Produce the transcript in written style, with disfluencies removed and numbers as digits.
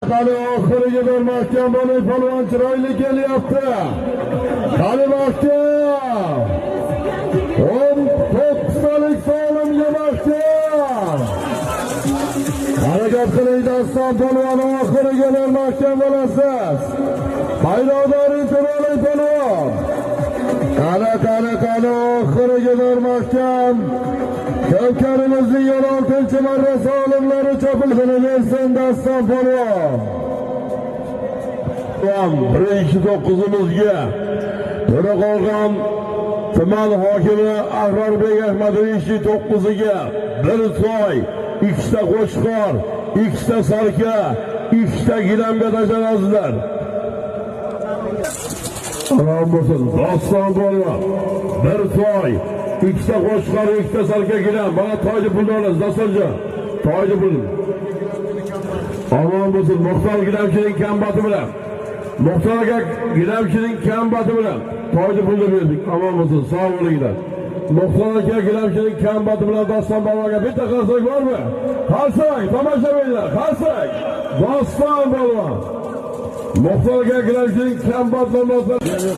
Hali oxiriga bormoqdan bo'lib polvon chiroyli kelyapti. Hali mahkam. 19talik solimga mahkam. Harakat qiling Daston polvon, oxiriga bormoqdan bo'lasiz. Maydondori chiroyli polvon. Qani oxiriga bormoqdan. Kavkarimizning 16-marra solimlari chopilishini bersin Daston polvon. 1-9imizga to'ra qolgan tuman hokimi Ahrorbek Ahmadovich 9iga 1 soy, 2 ta qo'chqor, 2 ta sarka, 2 ta gilamga tashlangizlar. Salom bo'lsin Daston polvon. 1 soy, 2 ta qo'chqor, 2 ta sarka gilam. Mana toyni pulni olasiz Dastonjon. Toyni pulni. Salom bo'lsin Muxtor gilamchining kambati bilan. Muxtor aka gilamchining kambati bilan toyni pulni berdik. Aman bo'lsin, sog' bo'linglar. Muxtor aka gilamchining kambati bilan Daston polvonga bitta qarsak bormi? Qarsak, tomoshabinlar, qarsak. Daston polvon. Muxtor aka gilamchining kambati bilan